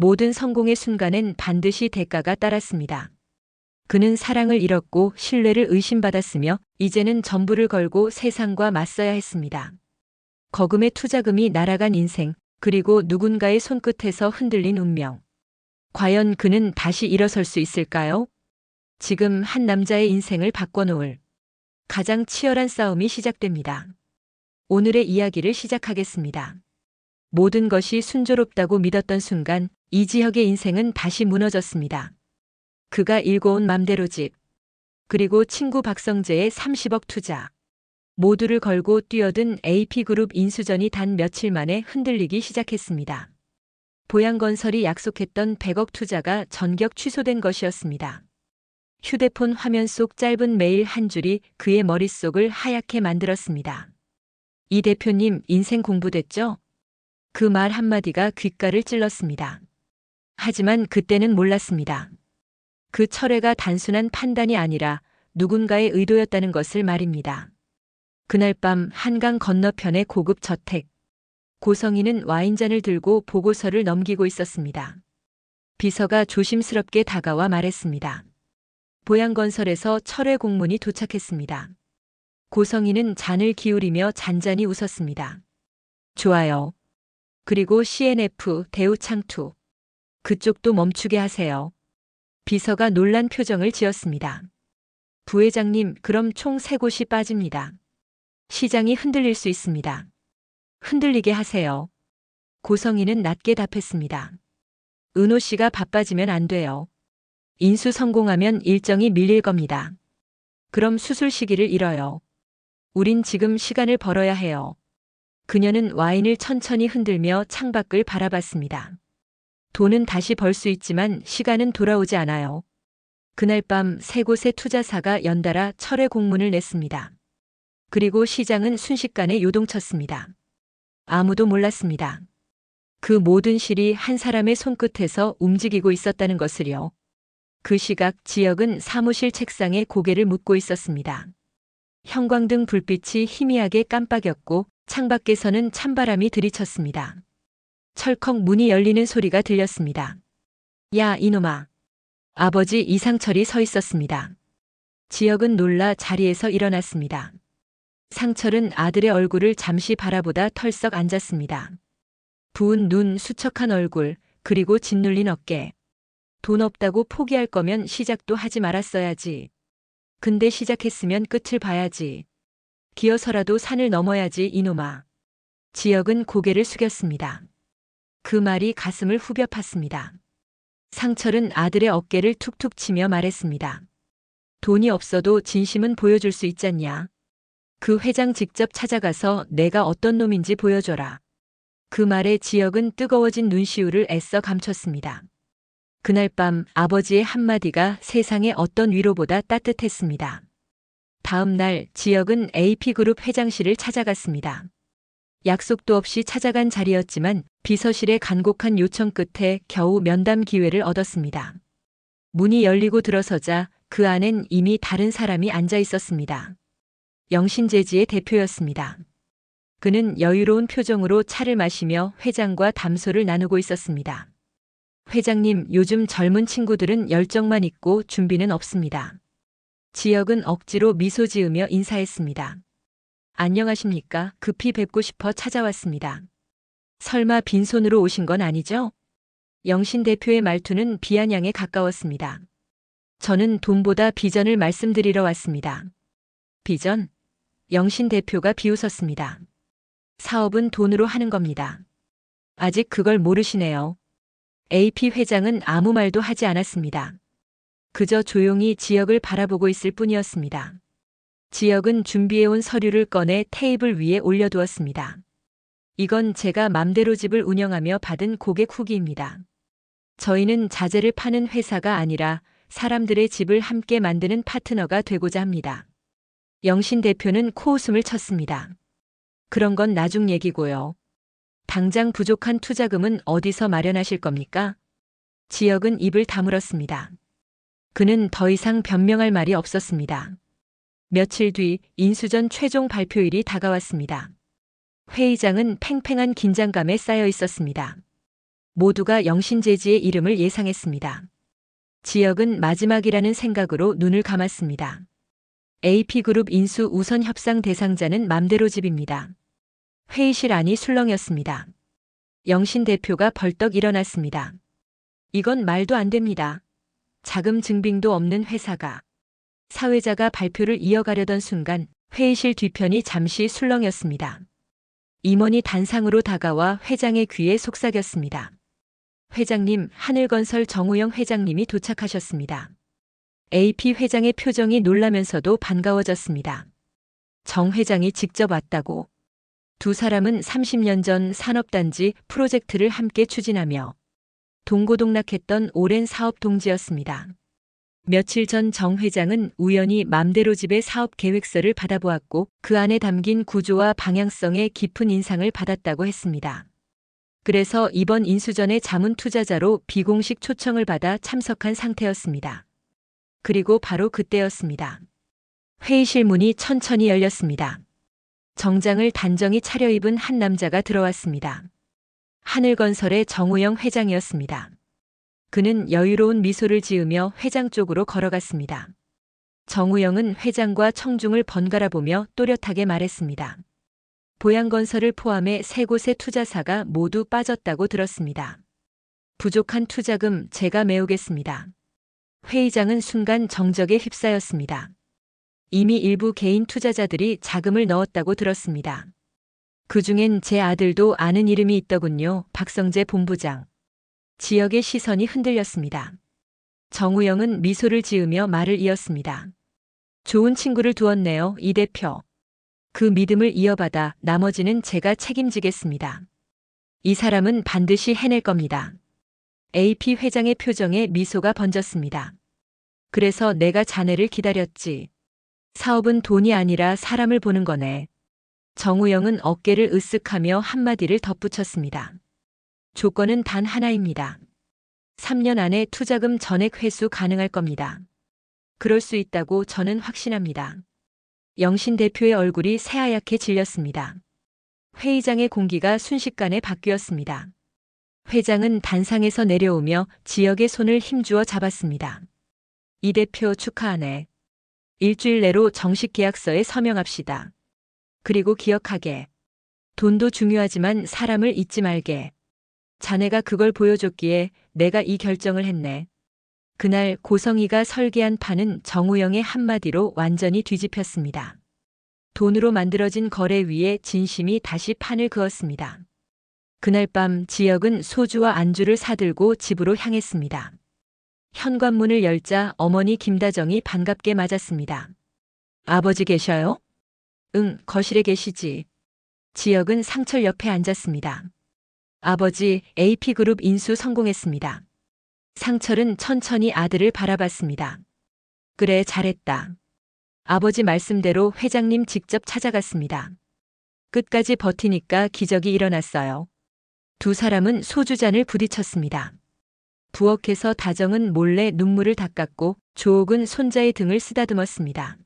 모든 성공의 순간엔 반드시 대가가 따랐습니다. 그는 사랑을 잃었고 신뢰를 의심받았으며 이제는 전부를 걸고 세상과 맞서야 했습니다. 거금의 투자금이 날아간 인생, 그리고 누군가의 손끝에서 흔들린 운명. 과연 그는 다시 일어설 수 있을까요? 지금 한 남자의 인생을 바꿔놓을 가장 치열한 싸움이 시작됩니다. 오늘의 이야기를 시작하겠습니다. 모든 것이 순조롭다고 믿었던 순간 이지혁의 인생은 다시 무너졌습니다. 그가 일궈온 맘대로 집, 그리고 친구 박성재의 30억 투자. 모두를 걸고 뛰어든 AP그룹 인수전이 단 며칠 만에 흔들리기 시작했습니다. 보양건설이 약속했던 100억 투자가 전격 취소된 것이었습니다. 휴대폰 화면 속 짧은 메일 한 줄이 그의 머릿속을 하얗게 만들었습니다. 이 대표님 인생 공부됐죠? 그 말 한마디가 귓가를 찔렀습니다. 하지만 그때는 몰랐습니다. 그 철회가 단순한 판단이 아니라 누군가의 의도였다는 것을 말입니다. 그날 밤 한강 건너편의 고급 저택. 고성희는 와인잔을 들고 보고서를 넘기고 있었습니다. 비서가 조심스럽게 다가와 말했습니다. 보양건설에서 철회 공문이 도착했습니다. 고성희는 잔을 기울이며 잔잔히 웃었습니다. 좋아요. 그리고 CNF 대우창투. 그쪽도 멈추게 하세요. 비서가 놀란 표정을 지었습니다. 부회장님, 그럼 총 3곳이 빠집니다. 시장이 흔들릴 수 있습니다. 흔들리게 하세요. 고성희는 낮게 답했습니다. 은호 씨가 바빠지면 안 돼요. 인수 성공하면 일정이 밀릴 겁니다. 그럼 수술 시기를 잃어요. 우린 지금 시간을 벌어야 해요. 그녀는 와인을 천천히 흔들며 창밖을 바라봤습니다. 돈은 다시 벌 수 있지만 시간은 돌아오지 않아요. 그날 밤 3곳의 투자사가 연달아 철회 공문을 냈습니다. 그리고 시장은 순식간에 요동쳤습니다. 아무도 몰랐습니다. 그 모든 실이 한 사람의 손끝에서 움직이고 있었다는 것을요. 그 시각 지혁은 사무실 책상에 고개를 묻고 있었습니다. 형광등 불빛이 희미하게 깜빡였고 창밖에서는 찬바람이 들이쳤습니다. 철컥 문이 열리는 소리가 들렸습니다. 야, 이놈아. 아버지 이상철이 서 있었습니다. 지혁은 놀라 자리에서 일어났습니다. 상철은 아들의 얼굴을 잠시 바라보다 털썩 앉았습니다. 부은 눈, 수척한 얼굴, 그리고 짓눌린 어깨. 돈 없다고 포기할 거면 시작도 하지 말았어야지. 근데 시작했으면 끝을 봐야지. 기어서라도 산을 넘어야지, 이놈아. 지혁은 고개를 숙였습니다. 그 말이 가슴을 후벼 팠습니다. 상철은 아들의 어깨를 툭툭 치며 말했습니다. 돈이 없어도 진심은 보여줄 수 있잖냐. 그 회장 직접 찾아가서 내가 어떤 놈인지 보여줘라. 그 말에 지혁은 뜨거워진 눈시울을 애써 감췄습니다. 그날 밤 아버지의 한마디가 세상의 어떤 위로보다 따뜻했습니다. 다음 날 지혁은 AP그룹 회장실을 찾아갔습니다. 약속도 없이 찾아간 자리였지만 비서실의 간곡한 요청 끝에 겨우 면담 기회를 얻었습니다. 문이 열리고 들어서자 그 안엔 이미 다른 사람이 앉아 있었습니다. 영신재지의 대표였습니다. 그는 여유로운 표정으로 차를 마시며 회장과 담소를 나누고 있었습니다. 회장님, 요즘 젊은 친구들은 열정만 있고 준비는 없습니다. 지혁은 억지로 미소 지으며 인사했습니다. 안녕하십니까? 급히 뵙고 싶어 찾아왔습니다. 설마 빈손으로 오신 건 아니죠? 영신 대표의 말투는 비아냥에 가까웠습니다. 저는 돈보다 비전을 말씀드리러 왔습니다. 비전? 영신 대표가 비웃었습니다. 사업은 돈으로 하는 겁니다. 아직 그걸 모르시네요. AP 회장은 아무 말도 하지 않았습니다. 그저 조용히 지혁을 바라보고 있을 뿐이었습니다. 지혁은 준비해온 서류를 꺼내 테이블 위에 올려두었습니다. 이건 제가 맘대로 집을 운영하며 받은 고객 후기입니다. 저희는 자재를 파는 회사가 아니라 사람들의 집을 함께 만드는 파트너가 되고자 합니다. 영신 대표는 코웃음을 쳤습니다. 그런 건 나중 얘기고요. 당장 부족한 투자금은 어디서 마련하실 겁니까? 지혁은 입을 다물었습니다. 그는 더 이상 변명할 말이 없었습니다. 며칠 뒤 인수전 최종 발표일이 다가왔습니다. 회의장은 팽팽한 긴장감에 쌓여 있었습니다. 모두가 영신재지의 이름을 예상했습니다. 지역은 마지막이라는 생각으로 눈을 감았습니다. AP그룹 인수 우선 협상 대상자는 맘대로집입니다. 회의실 안이 술렁였습니다. 영신 대표가 벌떡 일어났습니다. 이건 말도 안 됩니다. 자금 증빙도 없는 회사가. 사회자가 발표를 이어가려던 순간 회의실 뒤편이 잠시 술렁였습니다. 임원이 단상으로 다가와 회장의 귀에 속삭였습니다. 회장님, 하늘건설 정우영 회장님이 도착하셨습니다. AP 회장의 표정이 놀라면서도 반가워졌습니다. 정 회장이 직접 왔다고. 두 사람은 30년 전 산업단지 프로젝트를 함께 추진하며 동고동락했던 오랜 사업 동지였습니다. 며칠 전 정 회장은 우연히 맘대로집의 사업 계획서를 받아보았고 그 안에 담긴 구조와 방향성에 깊은 인상을 받았다고 했습니다. 그래서 이번 인수전의 자문 투자자로 비공식 초청을 받아 참석한 상태였습니다. 그리고 바로 그때였습니다. 회의실 문이 천천히 열렸습니다. 정장을 단정히 차려입은 한 남자가 들어왔습니다. 하늘건설의 정우영 회장이었습니다. 그는 여유로운 미소를 지으며 회장 쪽으로 걸어갔습니다. 정우영은 회장과 청중을 번갈아 보며 또렷하게 말했습니다. 보양건설을 포함해 3곳의 투자사가 모두 빠졌다고 들었습니다. 부족한 투자금 제가 메우겠습니다. 회의장은 순간 정적에 휩싸였습니다. 이미 일부 개인 투자자들이 자금을 넣었다고 들었습니다. 그중엔 제 아들도 아는 이름이 있더군요. 박성재 본부장. 지역의 시선이 흔들렸습니다. 정우영은 미소를 지으며 말을 이었습니다. 좋은 친구를 두었네요, 이 대표. 그 믿음을 이어받아 나머지는 제가 책임지겠습니다. 이 사람은 반드시 해낼 겁니다. AP 회장의 표정에 미소가 번졌습니다. 그래서 내가 자네를 기다렸지. 사업은 돈이 아니라 사람을 보는 거네. 정우영은 어깨를 으쓱하며 한마디를 덧붙였습니다. 조건은 단 하나입니다. 3년 안에 투자금 전액 회수 가능할 겁니다. 그럴 수 있다고 저는 확신합니다. 영신 대표의 얼굴이 새하얗게 질렸습니다. 회의장의 공기가 순식간에 바뀌었습니다. 회장은 단상에서 내려오며 지역의 손을 힘주어 잡았습니다. 이 대표 축하하네. 일주일 내로 정식 계약서에 서명합시다. 그리고 기억하게. 돈도 중요하지만 사람을 잊지 말게. 자네가 그걸 보여줬기에 내가 이 결정을 했네. 그날 고성희가 설계한 판은 정우영의 한마디로 완전히 뒤집혔습니다. 돈으로 만들어진 거래 위에 진심이 다시 판을 그었습니다. 그날 밤 지역은 소주와 안주를 사들고 집으로 향했습니다. 현관문을 열자 어머니 김다정이 반갑게 맞았습니다. 아버지 계셔요? 응, 거실에 계시지. 지역은 상철 옆에 앉았습니다. 아버지, AP그룹 인수 성공했습니다. 상철은 천천히 아들을 바라봤습니다. 그래, 잘했다. 아버지 말씀대로 회장님 직접 찾아갔습니다. 끝까지 버티니까 기적이 일어났어요. 두 사람은 소주잔을 부딪혔습니다. 부엌에서 다정은 몰래 눈물을 닦았고 조옥은 손자의 등을 쓰다듬었습니다.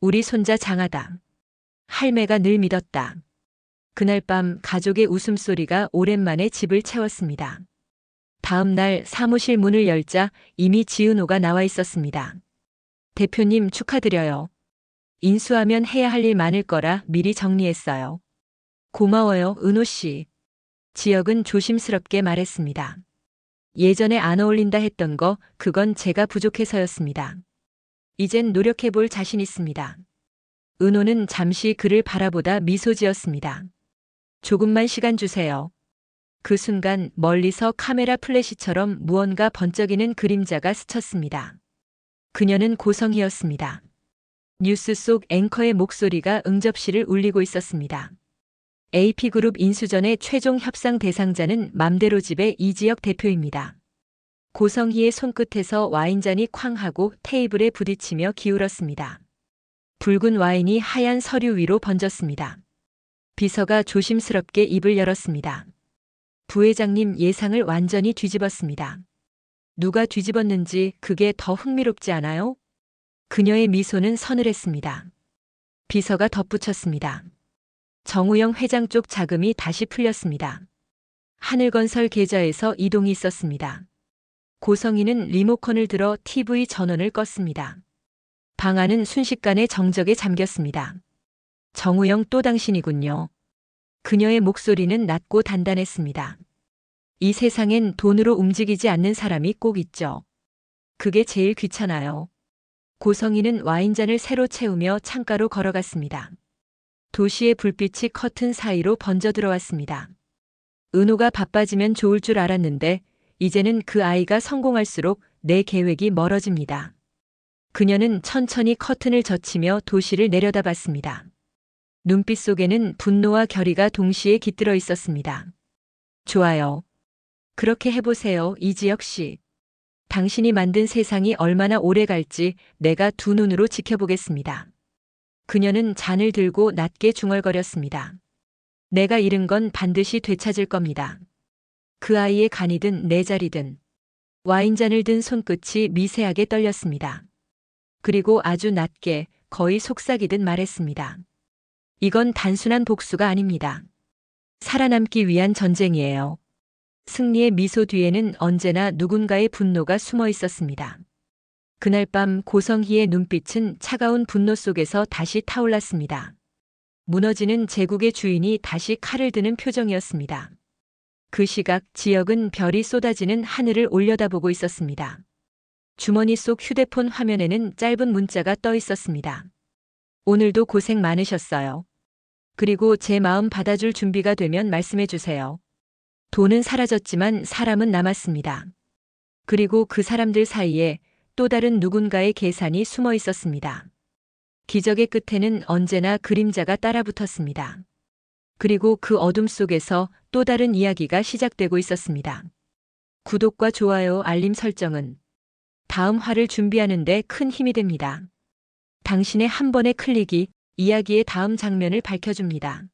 우리 손자 장하다. 할매가 늘 믿었다. 그날 밤 가족의 웃음소리가 오랜만에 집을 채웠습니다. 다음 날 사무실 문을 열자 이미 지은호가 나와 있었습니다. 대표님 축하드려요. 인수하면 해야 할 일 많을 거라 미리 정리했어요. 고마워요, 은호 씨. 지역은 조심스럽게 말했습니다. 예전에 안 어울린다 했던 거 그건 제가 부족해서였습니다. 이젠 노력해볼 자신 있습니다. 은호는 잠시 그를 바라보다 미소 지었습니다. 조금만 시간 주세요. 그 순간 멀리서 카메라 플래시처럼 무언가 번쩍이는 그림자가 스쳤습니다. 그녀는 고성희였습니다. 뉴스 속 앵커의 목소리가 응접실을 울리고 있었습니다. AP그룹 인수전의 최종 협상 대상자는 맘대로집의 이지혁 대표입니다. 고성희의 손끝에서 와인잔이 쾅 하고 테이블에 부딪히며 기울었습니다. 붉은 와인이 하얀 서류 위로 번졌습니다. 비서가 조심스럽게 입을 열었습니다. 부회장님 예상을 완전히 뒤집었습니다. 누가 뒤집었는지 그게 더 흥미롭지 않아요? 그녀의 미소는 서늘했습니다. 비서가 덧붙였습니다. 정우영 회장 쪽 자금이 다시 풀렸습니다. 하늘건설 계좌에서 이동이 있었습니다. 고성희는 리모컨을 들어 TV 전원을 껐습니다. 방 안은 순식간에 정적에 잠겼습니다. 정우영 또 당신이군요. 그녀의 목소리는 낮고 단단했습니다. 이 세상엔 돈으로 움직이지 않는 사람이 꼭 있죠. 그게 제일 귀찮아요. 고성희는 와인잔을 새로 채우며 창가로 걸어갔습니다. 도시의 불빛이 커튼 사이로 번져 들어왔습니다. 은호가 바빠지면 좋을 줄 알았는데 이제는 그 아이가 성공할수록 내 계획이 멀어집니다. 그녀는 천천히 커튼을 젖히며 도시를 내려다봤습니다. 눈빛 속에는 분노와 결의가 동시에 깃들어 있었습니다. 좋아요. 그렇게 해보세요, 이지혁 씨. 당신이 만든 세상이 얼마나 오래 갈지 내가 두 눈으로 지켜보겠습니다. 그녀는 잔을 들고 낮게 중얼거렸습니다. 내가 잃은 건 반드시 되찾을 겁니다. 그 아이의 간이든 내 자리든. 와인잔을 든 손끝이 미세하게 떨렸습니다. 그리고 아주 낮게 거의 속삭이듯 말했습니다. 이건 단순한 복수가 아닙니다. 살아남기 위한 전쟁이에요. 승리의 미소 뒤에는 언제나 누군가의 분노가 숨어 있었습니다. 그날 밤 고성희의 눈빛은 차가운 분노 속에서 다시 타올랐습니다. 무너지는 제국의 주인이 다시 칼을 드는 표정이었습니다. 그 시각 지역은 별이 쏟아지는 하늘을 올려다보고 있었습니다. 주머니 속 휴대폰 화면에는 짧은 문자가 떠 있었습니다. 오늘도 고생 많으셨어요. 그리고 제 마음 받아줄 준비가 되면 말씀해 주세요. 돈은 사라졌지만 사람은 남았습니다. 그리고 그 사람들 사이에 또 다른 누군가의 계산이 숨어 있었습니다. 기적의 끝에는 언제나 그림자가 따라붙었습니다. 그리고 그 어둠 속에서 또 다른 이야기가 시작되고 있었습니다. 구독과 좋아요, 알림 설정은 다음 화를 준비하는데 큰 힘이 됩니다. 당신의 한 번의 클릭이 이야기의 다음 장면을 밝혀줍니다.